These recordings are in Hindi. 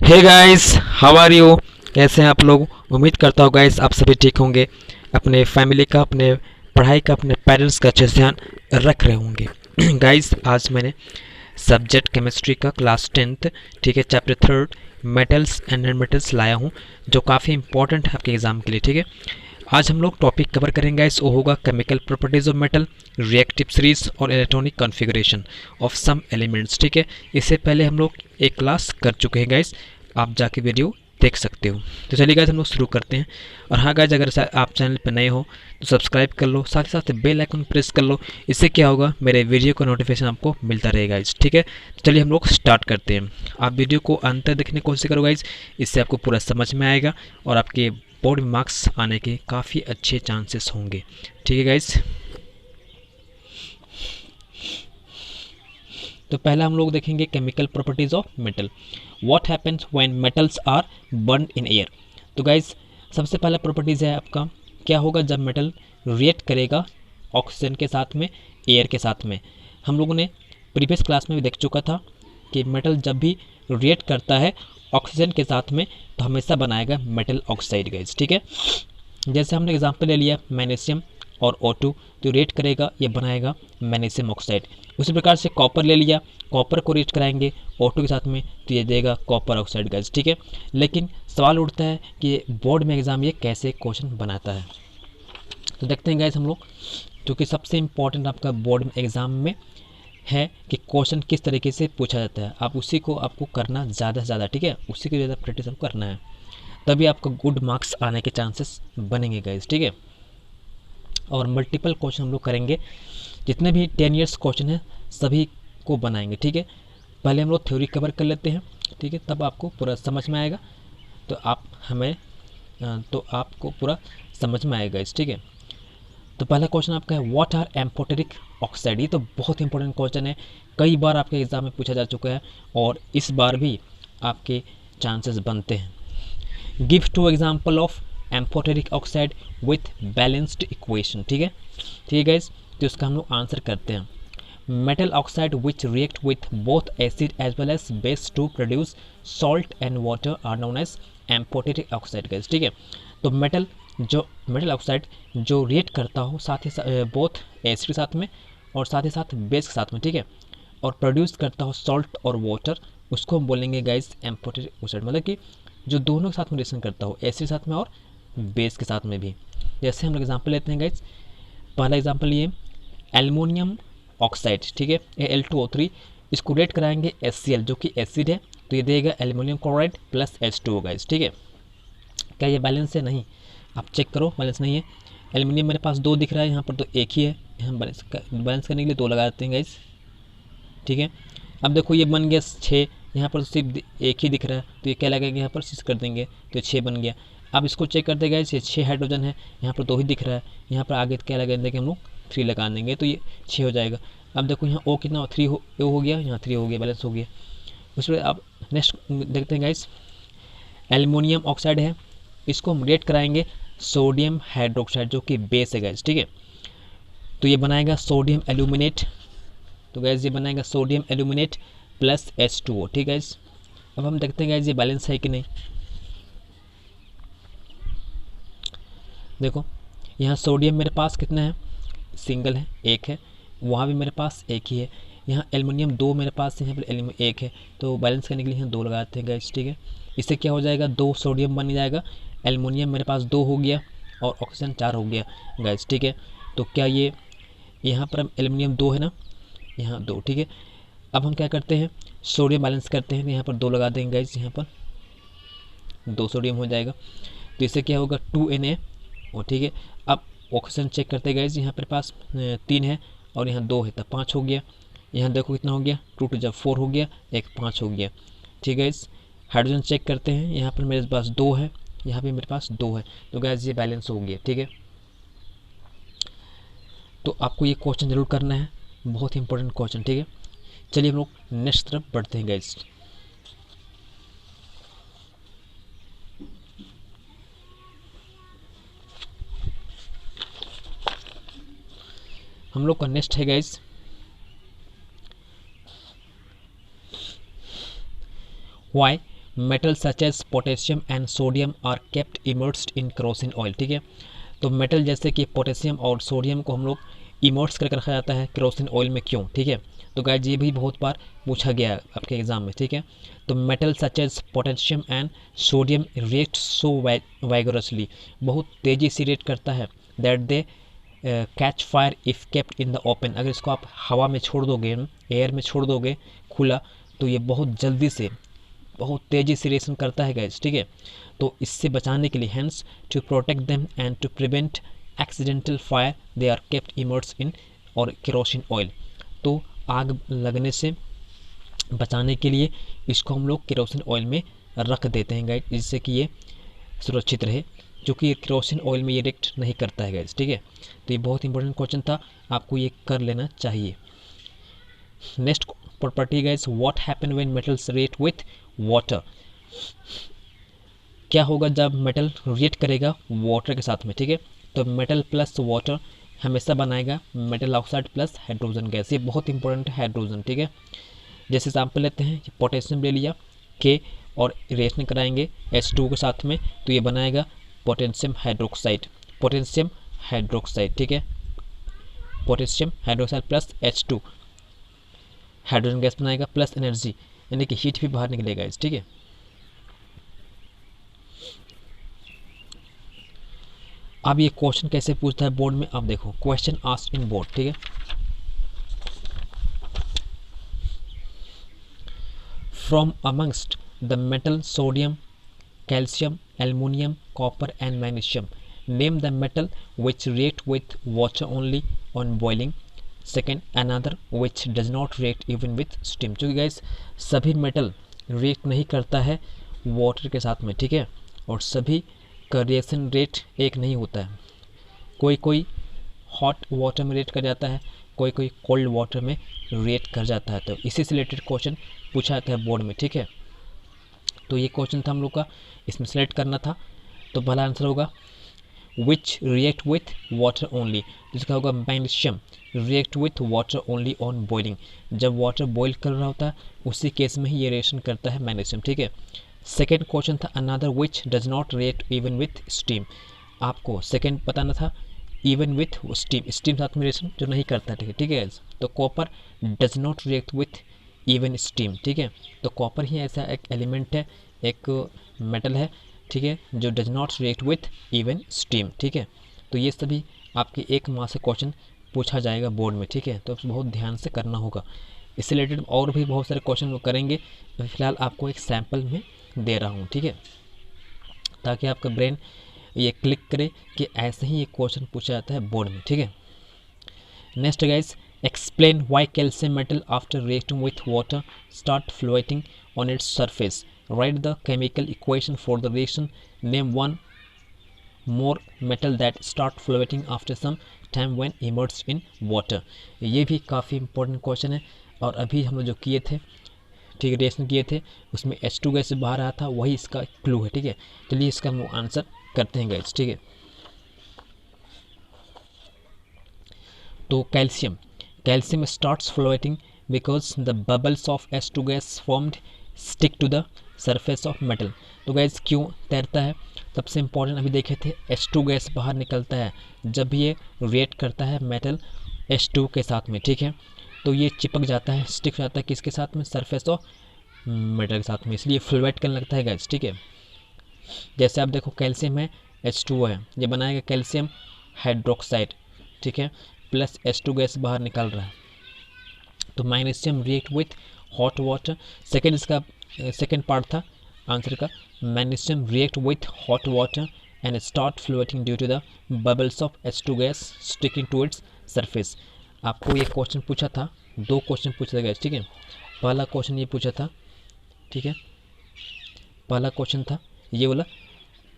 Hey guys, how are you? कैसे हैं आप लोग? उम्मीद करता हूँ गाइस आप सभी ठीक होंगे। अपने फैमिली का, अपने पढ़ाई का, अपने पेरेंट्स का अच्छे से ध्यान रख रहे होंगे। गाइस, आज मैंने सब्जेक्ट केमिस्ट्री का क्लास 10th, ठीक है, chapter 3 metals and non metals लाया हूँ, जो काफ़ी इंपॉर्टेंट है आपके एग्ज़ाम के लिए। ठीक है, आज हम लोग टॉपिक कवर करेंगे गाइस, वो होगा chemical properties of metal, reactive series और electronic configuration of some elements. ठीक है, इससे पहले हम लोग एक क्लास कर चुके हैं गाइस, आप जाके वीडियो देख सकते हो। तो चलिए गाइस हम लोग शुरू करते हैं। और हाँ गाइस, अगर आप चैनल पर नए हो तो सब्सक्राइब कर लो, साथ ही साथ बेल आइकन प्रेस कर लो। इससे क्या होगा, मेरे वीडियो का नोटिफिकेशन आपको मिलता रहेगा गाइस। ठीक है, तो चलिए हम लोग स्टार्ट करते हैं। आप वीडियो को अंत तक देखने की कोशिश करो गाइस, इससे आपको पूरा समझ में आएगा और आपके बोर्ड में मार्क्स आने के काफ़ी अच्छे चांसेस होंगे। ठीक है गाइस, तो पहला हम लोग देखेंगे chemical properties of metal. What happens when metals are burn in air. तो गाइस, सबसे पहला प्रॉपर्टीज है आपका, क्या होगा जब मेटल रिएक्ट करेगा ऑक्सीजन के साथ में, एयर के साथ में। हम लोगों ने प्रीवियस क्लास में भी देख चुका था कि मेटल जब भी रिएक्ट करता है ऑक्सीजन के साथ में तो हमेशा बनाएगा मेटल ऑक्साइड गाइस। ठीक है, जैसे हमने एग्जांपल ले लिया मैग्नीशियम और O2, तो रिएक्ट करेगा, ये बनाएगा मैग्नीशियम ऑक्साइड। उसी प्रकार से कॉपर ले लिया, कॉपर को रिएक्ट कराएंगे O2 के साथ में तो ये देगा कॉपर ऑक्साइड गैस। ठीक है, लेकिन सवाल उठता है कि बोर्ड में एग्जाम ये कैसे क्वेश्चन बनाता है। तो देखते हैं गैस हम लोग, क्योंकि सबसे इम्पोर्टेंट आपका बोर्ड में एग्जाम में है कि क्वेश्चन किस तरीके से पूछा जाता है, आप उसी को आपको करना ज़्यादा से ज़्यादा। ठीक है, उसी की ज़्यादा प्रैक्टिस आपको करना है, तभी आपको गुड मार्क्स आने के चांसेस बनेंगे गाइस। ठीक है, और मल्टीपल क्वेश्चन हम लोग करेंगे, जितने भी 10 ईयर्स क्वेश्चन है सभी को बनाएंगे। ठीक है, पहले हम लोग थ्योरी कवर कर लेते हैं, ठीक है, तब आपको पूरा समझ में आएगा, तो आपको पूरा समझ में आएगा इस। ठीक है, तो पहला क्वेश्चन आपका है व्हाट आर एम्फोटेरिक ऑक्साइड। ये तो बहुत इंपॉर्टेंट क्वेश्चन है, कई बार आपके एग्जाम में पूछा जा चुका है और इस बार भी आपके चांसेस बनते हैं। Give two example of amphoteric oxide with balanced equation. ठीक है, ठीक है गाइस, तो इसका हम लोग आंसर करते हैं। Metal oxide which react with both acid as well as base to produce salt and water are known as amphoteric oxide guys. ठीक है, तो मेटल ऑक्साइड जो रिएक्ट करता हो साथ ही बोथ एसिड के साथ में और साथ ही साथ बेस के साथ में, ठीक है, और प्रोड्यूस करता हो सॉल्ट और वाटर, उसको हम बोलेंगे गाइस एम्फोटेरिक ऑक्साइड। मतलब कि जो दोनों के साथ में रिएक्शन करता हो, एसिड के साथ में और बेस के साथ में भी। जैसे हम लोग एग्जाम्पल लेते हैं गाइस, पहला एग्जाम्पल ये एल्युमिनियम ऑक्साइड, ठीक है, ये Al2O3, इसको रेट कराएंगे HCl जो कि एसिड है, तो ये देगा aluminium chloride plus H2O guys. ठीक है, क्या ये बैलेंस है? नहीं, आप चेक करो, बैलेंस नहीं है। एल्युमिनियम मेरे पास 2 दिख रहा है, यहाँ पर तो एक ही है, हम बैलेंस करने के लिए 2 लगा देते हैं गाइस। ठीक है, अब देखो ये बन गया 6, यहाँ पर सिर्फ एक ही दिख रहा है, तो ये क्या लगेगा, यहाँ पर 6 कर देंगे तो 6 बन गया। अब इसको चेक करते गए, ये 6 हाइड्रोजन है, यहाँ पर 2 ही दिख रहा है, यहाँ पर आगे क्या लगा देंगे हम लोग 3 लगा देंगे तो ये 6 हो जाएगा। अब देखो यहाँ O कितना 3 हो गया, यहाँ 3 हो गया, बैलेंस हो गया। उसमें अब नेक्स्ट देखते हैं गाइस, एल्युमिनियम ऑक्साइड है, इसको हम रेट कराएंगे सोडियम हाइड्रोक्साइड जो कि बेस है गाइस। ठीक है, तो ये बनाएगा सोडियम एल्यूमिनेट, तो गैस ये बनाएगा सोडियम एल्यूमिनेट प्लस H2O। ठीक है गैस, अब हम देखते हैं गैस ये बैलेंस है कि नहीं। देखो यहाँ सोडियम मेरे पास कितना है, सिंगल है, एक है, वहाँ भी मेरे पास एक ही है, यहाँ एल्युमिनियम 2 मेरे पास है, यहाँ पर एल्युमिनियम 1 है, तो बैलेंस करने के लिए यहाँ 2 लगाते हैं गैस। ठीक है, इससे क्या हो जाएगा, 2 सोडियम बन जाएगा, एल्युमिनियम मेरे पास 2 हो गया और ऑक्सीजन 4 हो गया गैस। ठीक है, तो क्या ये यहाँ पर एल्युमिनियम 2 है ना, यहाँ 2। ठीक है, अब हम क्या करते हैं, सोडियम बैलेंस करते हैं, तो यहाँ पर 2 लगा देंगे गाइस, यहाँ पर 2 सोडियम हो जाएगा, तो इससे क्या होगा 2Na। और ठीक है, अब ऑक्सीजन चेक करते हैं गाइस, यहाँ पर पास 3 है और यहाँ 2 है, तब 5 हो गया। यहाँ देखो कितना हो गया, 2 जब 4 हो गया, एक 5 हो गया। ठीक है गाइस, हाइड्रोजन चेक करते हैं, यहाँ पर मेरे पास 2 है, यहाँ पे मेरे पास 2 है, तो गाइस ये बैलेंस हो गया। ठीक है, तो आपको ये क्वेश्चन जरूर करना है, बहुत इंपॉर्टेंट क्वेश्चन। ठीक है, चलिए हम लोग नेक्स्ट तरफ बढ़ते हैं गाइस। हम लोग का नेक्स्ट है guys why metal such as potassium and sodium are kept immersed in kerosene oil, ठीक है। तो मेटल जैसे कि पोटेशियम और सोडियम को हम लोग इमर्स करके रखा जाता है केरोसिन ऑयल में, क्यों, ठीक है। तो गाइस ये भी बहुत बार पूछा गया है आपके एग्जाम में, ठीक है। तो metal such as potassium and sodium react so vigorously, बहुत तेज़ी से रिएक्ट करता है, that they catch fire if kept in the open, अगर इसको आप हवा में छोड़ दोगे, एयर में छोड़ दोगे खुला, तो ये बहुत जल्दी से बहुत तेज़ी से रिएक्शन करता है गाइस, ठीक है। तो इससे बचाने के लिए, hence to protect them and to prevent accidental fire they are kept immerse in और केरोसिन ऑयल, तो आग लगने से बचाने के लिए इसको हम लोग केरोसिन ऑयल में रख देते हैं गाइस, जिससे कि ये सुरक्षित रहे, क्योंकि केरोसिन ऑयल में ये रिएक्ट नहीं करता है गाइस, ठीक है। तो ये बहुत इंपॉर्टेंट क्वेश्चन था, आपको ये कर लेना चाहिए। Next property guys, what happen when metals react with water, क्या होगा जब मेटल रिएक्ट करेगा वाटर के साथ में, ठीक है। तो मेटल प्लस वाटर हमेशा बनाएगा metal oxide plus hydrogen gas, ये बहुत इंपॉर्टेंट है हाइड्रोजन, ठीक है। जैसे एग्जाम्पल लेते हैं, पोटेशियम ले लिया के और रिएक्शन कराएंगे H2 के साथ में, तो ये बनाएगा पोटेशियम हाइड्रोक्साइड, पोटेशियम हाइड्रोक्साइड, ठीक है। Potassium hydroxide plus H2 hydrogen gas बनाएगा प्लस एनर्जी, यानी कि हीट भी बाहर निकलेगा इस, ठीक है। अब ये क्वेश्चन कैसे पूछता है बोर्ड में, आप देखो, क्वेश्चन आस्क्ड इन बोर्ड, ठीक है। From amongst the metal sodium, calcium, aluminium, copper and magnesium, name the metal which react with water only on boiling, second another which does not react even with steam. क्योंकि गाइस सभी मेटल रिएक्ट नहीं करता है वाटर के साथ में, ठीक है, और सभी का रिएक्शन रेट एक नहीं होता है, कोई कोई हॉट वाटर में रिएक्ट कर जाता है, कोई कोई कोल्ड वाटर में रिएक्ट कर जाता है, तो इसी से रिलेटेड क्वेश्चन पूछा जाता है बोर्ड में, ठीक है। तो ये क्वेश्चन था हम लोग का, इसमें सेलेक्ट करना था, तो पहला आंसर होगा विच रिएक्ट विथ वाटर ओनली, जिसका होगा magnesium react with water only on boiling, जब वाटर बॉईल कर रहा होता है उसी केस में ही ये रिएक्शन करता है मैग्नीशियम, ठीक है। सेकेंड क्वेश्चन था another which does not react even with steam, आपको सेकेंड बताना था इवन विथ स्टीम, स्टीम साथ में रिएक्शन जो नहीं करता है, ठीक है। तो copper does not react with even steam, ठीक है। तो कॉपर ही ऐसा एक एलिमेंट है, एक मेटल है, ठीक है, जो does not react with even steam, ठीक है। तो ये सभी आपके एक माह से क्वेश्चन पूछा जाएगा बोर्ड में, ठीक है, तो बहुत ध्यान से करना होगा। इससे रिलेटेड और भी बहुत सारे क्वेश्चन करेंगे, फिलहाल आपको एक सैम्पल में दे रहा हूँ, ठीक है, ताकि आपका ब्रेन ये क्लिक करे कि ऐसे ही एक क्वेश्चन पूछा जाता है बोर्ड में, ठीक है। Next guys, explain why calcium metal after reacting with water start floating on its surface, write the chemical equation for the reaction, name one more metal that start floating after some time when immersed in water. ये भी काफ़ी इंपॉर्टेंट क्वेश्चन है, और अभी हम लोग जो किए थे, ठीक है, रिएक्शन किए थे, उसमें H2 गैस से बाहर आया था, वही इसका क्लू है, ठीक है। चलिए इसका हम आंसर करते हैं गाइस, ठीक है। तो calcium starts floating because the bubbles of H2 gas formed stick to the surface of metal. तो गैस क्यों तैरता है, सबसे इंपॉर्टेंट अभी देखे थे, H2 गैस बाहर निकलता है जब ये रिएक्ट करता है मेटल H2 के साथ में, ठीक है। तो ये चिपक जाता है, स्टिक हो जाता है किसके साथ में, सरफेस ऑफ मेटल के साथ में, इसलिए फ्लोट करने लगता है गैस, ठीक है। जैसे आप देखो कैल्शियम है, H2O है, ये बनाएगा कैल्शियम हाइड्रोक्साइड, ठीक है, प्लस H2 गैस बाहर निकल रहा है। तो magnesium react with hot water, second इसका सेकेंड पार्ट था आंसर का, magnesium react with hot water and start floating due to the bubbles of H2 gas sticking to its surface. आपको ये क्वेश्चन पूछा था, दो क्वेश्चन पूछा गया, ठीक है। पहला क्वेश्चन ये पूछा था, ठीक है, पहला क्वेश्चन था ये वाला,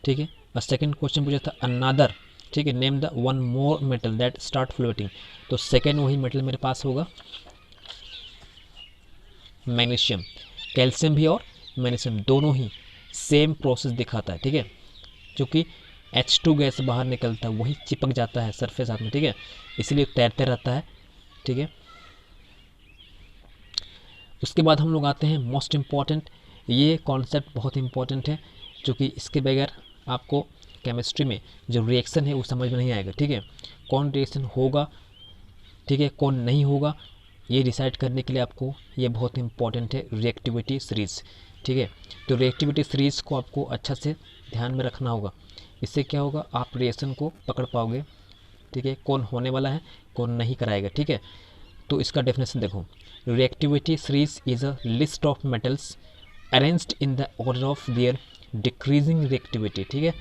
ठीक है, और सेकंड क्वेश्चन पूछा था अनदर, ठीक है, name the one more metal that start floating. तो सेकंड वही मेटल मेरे पास होगा मैग्नीशियम, कैल्शियम भी और मैग्नीशियम दोनों ही सेम प्रोसेस दिखाता है, ठीक है, क्योंकि H2 गैस बाहर निकलता है, वही चिपक जाता है सरफेस साथ में, ठीक है, इसलिए तैरते रहता है, ठीक है। उसके बाद हम लोग आते हैं मोस्ट इम्पॉर्टेंट, ये कॉन्सेप्ट बहुत इंपॉर्टेंट है, क्योंकि इसके बगैर आपको केमिस्ट्री में जो रिएक्शन है वो समझ में नहीं आएगा, ठीक है। कौन रिएक्शन होगा, ठीक है, कौन नहीं होगा, ये डिसाइड करने के लिए आपको ये बहुत इंपॉर्टेंट है रिएक्टिविटी सीरीज़, ठीक है। तो रिएक्टिविटी सीरीज़ को आपको अच्छा से ध्यान में रखना होगा। इससे क्या होगा, आप रिएक्शन को पकड़ पाओगे, ठीक है, कौन होने वाला है कौन नहीं कराएगा, ठीक है। तो इसका डेफिनेशन देखो, reactivity series is a list of metals arranged in the order of their decreasing reactivity, ठीक है।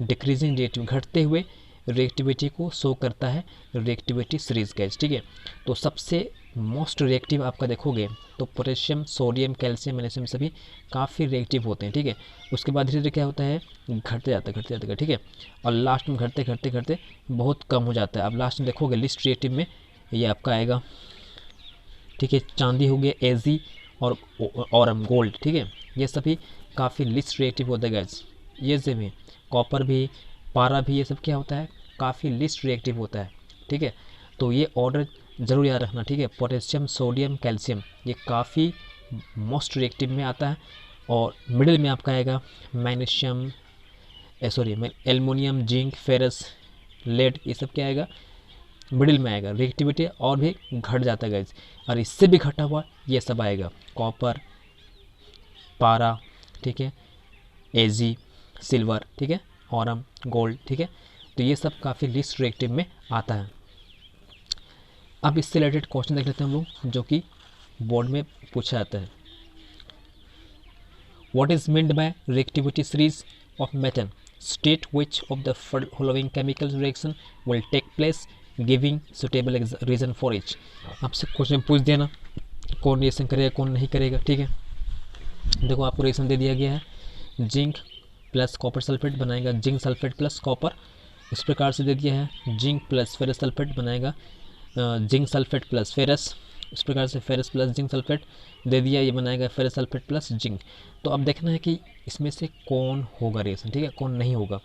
डिक्रीजिंग रिएक्टिविटी, घटते हुए रिएक्टिविटी को शो करता है रिएक्टिविटी सीरीज गैस, ठीक है। तो सबसे मोस्ट रिएक्टिव आपका देखोगे तो पोटेशियम, सोडियम, कैल्शियम, मैग्नीशियम सभी काफ़ी रिएक्टिव होते हैं, ठीक है। उसके बाद धीरे धीरे क्या होता है, घटते जाता है, ठीक है। और लास्ट में घटते घटते घटते बहुत कम हो जाता है। अब लास्ट में देखोगे लिस्ट रिएक्टिव में ये आपका आएगा, ठीक है, चांदी हो गया Ag और गोल्ड, ठीक है, ये सभी काफ़ी लिस्ट रिएक्टिव होते हैं गैस। ये से भी कॉपर भी, पारा भी, ये सब क्या होता है, काफ़ी लिस्ट रिएक्टिव होता है, ठीक है। तो ये ऑर्डर ज़रूर याद रखना, ठीक है। पोटेशियम, सोडियम, कैल्शियम ये काफ़ी मोस्ट रिएक्टिव में आता है, और मिडिल में आपका आएगा magnesium, aluminium, zinc, ferrous, lead, ये सब क्या आएगा, मिडिल में आएगा। रिएक्टिविटी और भी घट जाता है गाइस, और इससे भी घटा हुआ ये सब आएगा, कॉपर, पारा, ठीक है, Ag, सिल्वर, ठीक है, ऑरम, गोल्ड, ठीक है। तो ये सब काफ़ी लिस्ट रिएक्टिव में आता है। अब इससे रिलेटेड क्वेश्चन देख लेते हैं हम लोग, जो कि बोर्ड में पूछा जाता है। What is meant by reactivity series of metal, state which of the following chemical reaction will take place, giving suitable reason for each. आपसे क्वेश्चन पूछ देना कौन रिएक्शन करेगा कौन नहीं करेगा, ठीक है। देखो आपको रिएक्शन दे दिया गया है, जिंक प्लस कॉपर सल्फेट बनाएगा जिंक सल्फेट प्लस कॉपर, इस प्रकार से दे दिया है। जिंक प्लस फेरस सल्फेट बनाएगा जिंक सल्फेट प्लस फेरस, इस प्रकार से फेरस प्लस जिंक सल्फेट दे दिया, ये बनाएगा फेरस सल्फेट प्लस जिंक। तो अब देखना है कि इसमें से कौन होगा रिएक्शन, ठीक है, कौन नहीं होगा,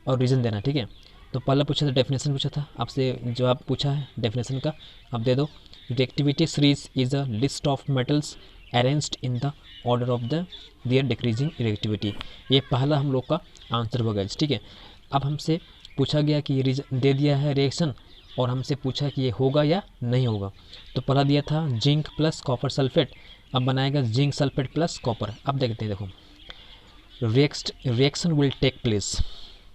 और रीज़न देना, ठीक है। तो पहला पूछा था डेफिनेशन पूछा था, आपसे जवाब पूछा है डेफिनेशन का, अब दे दो। Reactivity series is a list of metals arranged in the order of the their decreasing reactivity. ये पहला हम लोग का आंसर होगा, ठीक है। अब हमसे पूछा गया कि रीजन दे दिया है रिएक्शन, और हमसे पूछा कि ये होगा या नहीं होगा। तो पहला दिया था जिंक प्लस कॉपर सल्फेट, अब बनाएगा जिंक सल्फेट प्लस कॉपर। अब देखते हैं, देखो रिएक्शन विल टेक प्लेस,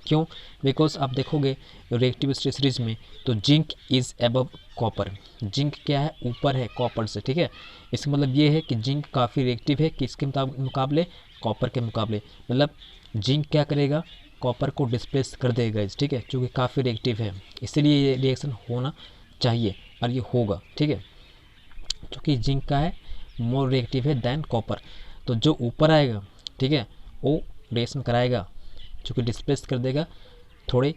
क्यों, बिकॉज आप देखोगे रिएक्टिविटी सीरीज में तो zinc is above copper, zinc क्या है, ऊपर है कॉपर से, ठीक है। इसका मतलब ये है कि जिंक काफ़ी रिएक्टिव है किसके मुकाबले, कॉपर के मुकाबले। मतलब जिंक क्या करेगा, कॉपर को डिस्प्लेस कर देगा, ठीक है, क्योंकि काफ़ी रिएक्टिव है, इसीलिए ये रिएक्शन होना चाहिए और ये होगा, ठीक है। क्योंकि जिंक का है मोर रिएक्टिव है दैन कॉपर, तो जो ऊपर आएगा, ठीक है, वो रिएक्शन कराएगा, क्योंकि डिस्प्लेस कर देगा थोड़े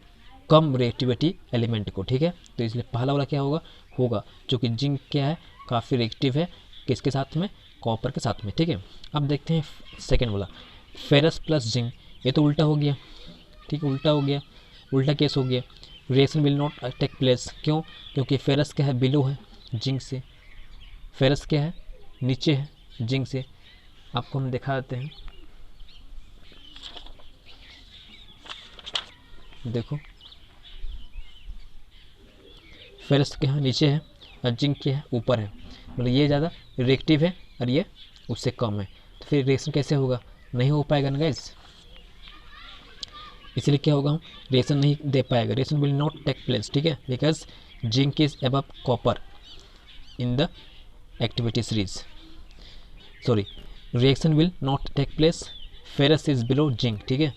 कम रिएक्टिविटी एलिमेंट को, ठीक है। तो इसलिए पहला वाला क्या होगा, क्योंकि जिंक क्या है, काफ़ी रिएक्टिव है किसके साथ में, कॉपर के साथ में, ठीक है। अब देखते हैं सेकेंड वाला, फेरस प्लस जिंक, ये तो उल्टा हो गया, ठीक है, उल्टा हो गया, उल्टा केस हो गया। Reaction will not take place, क्यों, क्योंकि फेरस क्या है, बिलो है जिंक से, फेरस क्या है, नीचे है जिंक से। आपको हम दिखा देते हैं, देखो फेरस क्या है, नीचे है, और जिंक क्या है, ऊपर है। मतलब ये ज़्यादा रिएक्टिव है और ये उससे कम है, तो फिर रिएक्शन कैसे होगा, नहीं हो पाएगा ना गाइस। इसलिए क्या होगा, हम रिएक्शन नहीं दे पाएगा, reaction will not take place, ठीक है, because zinc is above copper in the activity series, sorry, reaction will not take place, ferrous is below zinc, ठीक है,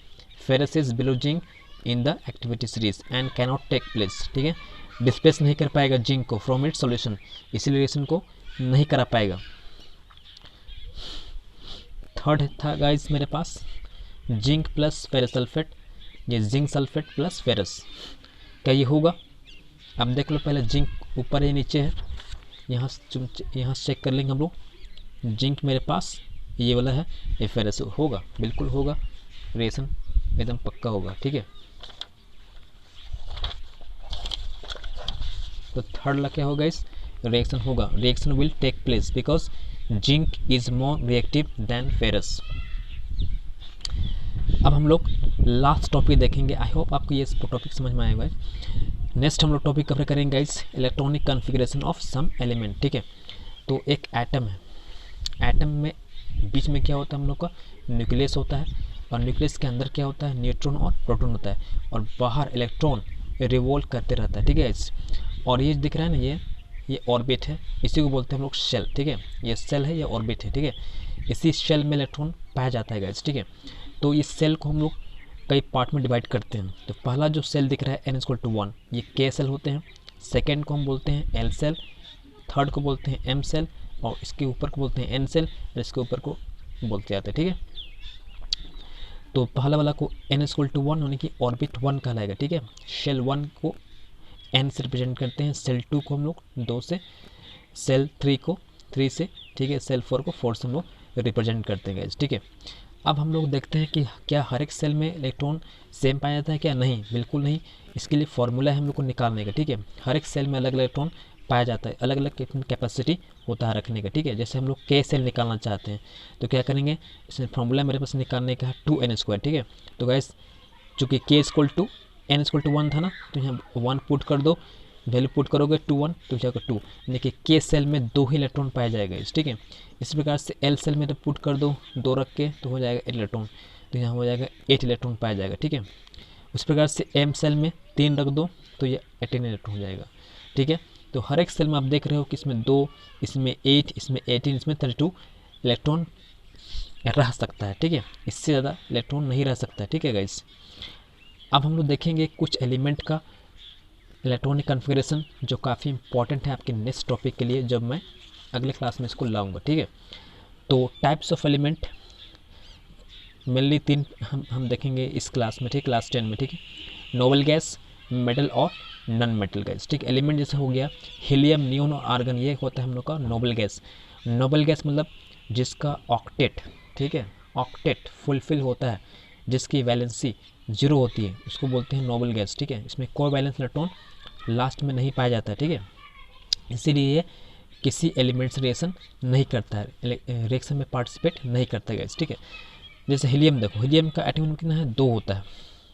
ferrous is below zinc in the activity series and cannot take place, ठीक है, डिस्प्लेस नहीं कर पाएगा जिंक को फ्रॉम इट्स सॉल्यूशन, इसीलिए रिएक्शन को नहीं करा पाएगा। थर्ड था गाइस मेरे पास जिंक प्लस फेरस सल्फेट, ये जिंक सल्फेट प्लस फेरस, क्या ये होगा। अब देख लो पहले जिंक ऊपर है नीचे है, यहाँ से चेक कर लेंगे हम लोग, जिंक मेरे पास ये वाला है, ये फेरस होगा, बिल्कुल होगा, रिएक्शन एकदम पक्का होगा, ठीक है। तो थर्ड ला क्या होगा इस, रिएक्शन होगा, reaction will take place because zinc is more reactive than ferrous. अब हम लोग लास्ट टॉपिक देखेंगे। आई होप आपको ये टॉपिक समझ में आएगा। नेक्स्ट हम लोग टॉपिक कवर करेंगे guys, electronic configuration of some element. ठीक है, तो एक एटम है, एटम में बीच में क्या होता है हम लोग का, न्यूक्लियस होता है, और न्यूक्लियस के अंदर क्या होता है, न्यूट्रॉन और प्रोटॉन होता है, और बाहर इलेक्ट्रॉन रिवॉल्व करते रहता है। ठीक है, और ये दिख रहा है ना, ये ऑर्बिट है, इसी को बोलते हैं हम लोग शेल। ठीक है, ये सेल है, ये ऑर्बिट है। ठीक है, इसी शेल में इलेक्ट्रॉन पाया जाता है गाइस। ठीक है, तो इस सेल को हम लोग कई पार्ट में डिवाइड करते हैं। तो पहला जो सेल दिख रहा है n=1, ये k सेल होते हैं। सेकेंड को हम बोलते हैं l सेल, थर्ड को बोलते हैं m सेल, और इसके ऊपर को बोलते हैं n सेल, और इसके ऊपर को बोलते जाते हैं। ठीक है, तो पहला वाला को n=1 यानी कि ऑर्बिट 1 कहलाएगा। ठीक है, शेल 1 को n से रिप्रेजेंट करते हैं, सेल 2 को हम लोग 2 से, सेल 3 को 3 से, ठीक है, सेल 4 को 4 से हम लोग रिप्रेजेंट करते हैं गाइस। ठीक है, अब हम लोग देखते हैं कि क्या हर एक सेल में इलेक्ट्रॉन सेम पाया जाता है क्या? नहीं, बिल्कुल नहीं। इसके लिए फॉर्मूला है हम लोग को निकालने का। ठीक है, हर एक सेल में अलग अलग इलेक्ट्रॉन पाया जाता है, अलग अलग कैपेसिटी होता है रखने का। ठीक है, जैसे हम लोग k सेल निकालना चाहते हैं तो क्या करेंगे, इसमें फॉर्मूला मेरे पास निकालने का है 2n²। ठीक है, तो गाइस चूँकि k=n=1 था ना, तो यहाँ 1 पुट कर दो, वैल्यू पुट करोगे 2 1 तो जाएगा 2, यानी कि k सेल में 2 ही इलेक्ट्रॉन पाया जाएगा इस। ठीक है, इस प्रकार से l सेल में तो पुट कर दो 2 रख के, तो हो जाएगा 8 इलेक्ट्रॉन, तो यहाँ हो जाएगा 8 इलेक्ट्रॉन पाया जाएगा। ठीक है, उस प्रकार से m सेल में 3 रख दो तो ये 18 इलेक्ट्रॉन हो जाएगा। ठीक है, तो हर एक सेल में आप देख रहे हो कि इसमें 2, इसमें 8, इसमें 18, इसमें 32 इलेक्ट्रॉन रह सकता है। ठीक है, इससे ज़्यादा इलेक्ट्रॉन नहीं रह सकता है। ठीक है गाइस, अब हम लोग देखेंगे कुछ एलिमेंट का इलेक्ट्रॉनिक कॉन्फ़िगरेशन जो काफ़ी इंपॉर्टेंट है आपके नेक्स्ट टॉपिक के लिए, जब मैं अगले क्लास में इसको लाऊंगा। ठीक है, तो टाइप्स ऑफ एलिमेंट मेनली 3 हम देखेंगे इस क्लास में। ठीक, क्लास 10 में। ठीक है, नोबल गैस, मेटल और नॉन मेटल गैस। ठीक, एलिमेंट जैसे हो गया हीलियम, नियोन और आर्गन, ये होता है हम लोग का नोबल गैस। नोबल गैस मतलब जिसका ऑक्टेट, ठीक है, ऑक्टेट फुलफिल होता है, जिसकी वैलेंसी 0 होती है, उसको बोलते हैं नोबल गैस। ठीक है, इसमें कोई वैलेंस इलेक्ट्रॉन लास्ट में नहीं पाया जाता है। ठीक है, इसीलिए ये किसी एलिमेंट से रिएक्शन नहीं करता है, रिएक्शन में पार्टिसिपेट नहीं करता है। ठीक है, जैसे हीलियम देखो, हीलियम का एटॉमिक नंबर कितना है? 2 होता है।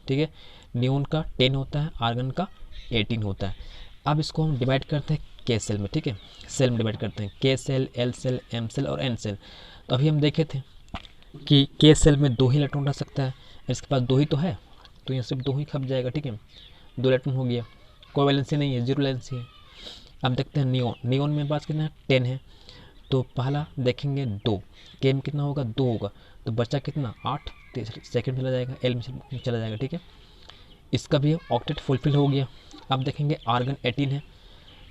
ठीक है, नियोन का 10 होता है, आर्गन का 18 होता है। अब इसको हम डिवाइड करते हैं k सेल में। ठीक है, सेल में डिवाइड करते हैं k shell, l shell, m shell और n सेल। तो अभी हम देखे थे कि k सेल में 2 ही इलेक्ट्रॉन रह सकता है, इसके पास 2 ही तो है, तो यहाँ सिर्फ 2 ही खप जाएगा। ठीक है, 2 इलेक्ट्रॉन हो गया, कोई वैलेंसी नहीं है, 0 वैलेंसी है। अब देखते हैं नियोन, नियोन में पास कितना है? 10 है। तो पहला देखेंगे 2, k में कितना होगा? 2 होगा, तो बचा कितना? 8, तो सेकेंड चला जाएगा, l में चला जाएगा। ठीक है, इसका भी ऑक्टेट फुलफिल हो गया। अब देखेंगे आर्गन 18 है,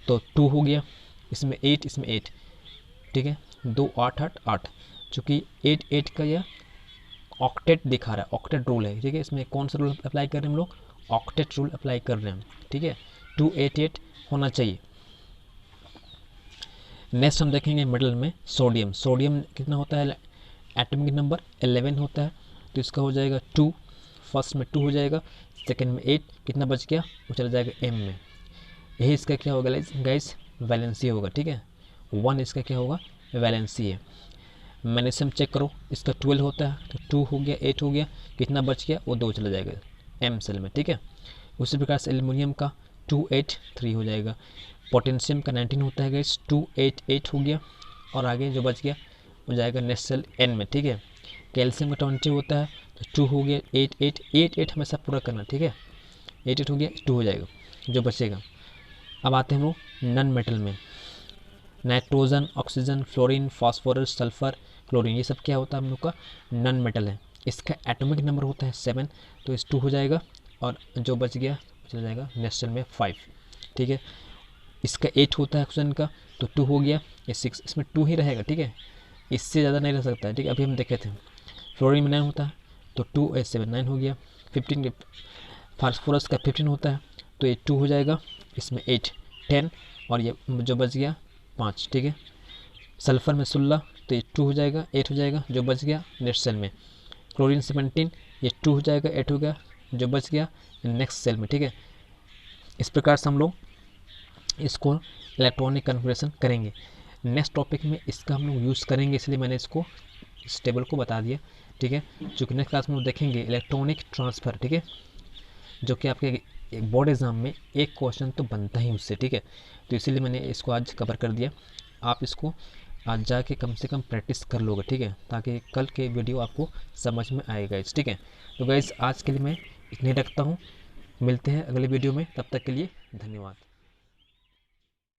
तो 2 हो गया, इसमें 8, इसमें 8। ठीक है, 2 8 8 8, चूँकि 8 8 का यह ऑक्टेट दिखा रहा है, ऑक्टेट रूल है। ठीक है, इसमें कौन सा रूल अप्लाई कर रहे हैं हम लोग? ऑक्टेट रूल अप्लाई कर रहे हैं। ठीक है, 288 होना चाहिए। नेक्स्ट हम देखेंगे मेटल में सोडियम। सोडियम कितना होता है? एटॉमिक नंबर 11 होता है, तो इसका हो जाएगा 2, फर्स्ट में 2 हो जाएगा, सेकेंड में 8, कितना बच गया? वो चला जाएगा m में। यही इसका क्या होगा गाइस? वैलेंसी होगा। ठीक है, 1 इसका क्या होगा? वैलेंसी है। मैग्नीशियम चेक करो, इसका 12 होता है, तो 2 हो गया, 8 हो गया, कितना बच गया? वो 2 चला जाएगा m सेल में। ठीक है, उसी प्रकार से एल्युमिनियम का 283 हो जाएगा। पोटेशियम का 19 होता है गाइस, 288 हो गया, और आगे जो बच गया हो जाएगा नेक्स्ट सेल n में। ठीक है, कैल्शियम का 20 होता है, तो 2 हो गया, 8 8 8 8 हमेशा पूरा करना। ठीक है, 8 8 हो गया, 2 हो जाएगा जो बचेगा। अब आते हैं हम लोग नॉन मेटल में। Nitrogen, oxygen, fluorine, phosphorus, sulphur, chlorine, ये सब क्या होता है हम लोग का? नॉन मेटल है। इसका एटॉमिक नंबर होता है 7, तो इस 2 हो जाएगा, और जो बच गया चला जाएगा नेक्स्ट सेल में 5। ठीक है, इसका 8 होता है ऑक्सीजन का, तो 2 हो गया, ये 6, इसमें 2 ही रहेगा। ठीक है, इससे ज़्यादा नहीं रह सकता है। ठीक है, अभी हम देखे थे फ्लोरीन में 9 होता है, तो 2 8 7 9 हो गया। 15 फास्फोरस का 15 होता है, तो ये 2 हो जाएगा, इसमें 8 10, और ये जो बच गया 5। ठीक है, सल्फ़र में 16, तो ये 2 हो जाएगा, 8 हो जाएगा, जो बच गया नेक्स्ट सेल में। क्लोरीन 17, ये 2 हो जाएगा, 8 हो गया, जो बच गया नेक्स्ट सेल में। ठीक है, इस प्रकार से हम लोग इसको इलेक्ट्रॉनिक कन्फिगरेशन करेंगे। नेक्स्ट टॉपिक में इसका हम लोग यूज़ करेंगे, इसलिए मैंने इसको इस टेबल को बता दिया, ठीक है। चूँकि नेक्स्ट क्लास में हम देखेंगे इलेक्ट्रॉनिक ट्रांसफ़र, ठीक है, जो कि आपके बोर्ड एग्ज़ाम में एक क्वेश्चन तो बनता ही उससे, ठीक है। तो इसीलिए मैंने इसको आज कवर कर दिया। आप इसको आज जाके कम से कम प्रैक्टिस कर लोगे, ठीक है, ताकि कल के वीडियो आपको समझ में आएगा गाइस, ठीक है। तो गाइस आज के लिए मैं इतने रखता हूँ, मिलते हैं अगले वीडियो में, तब तक के लिए धन्यवाद।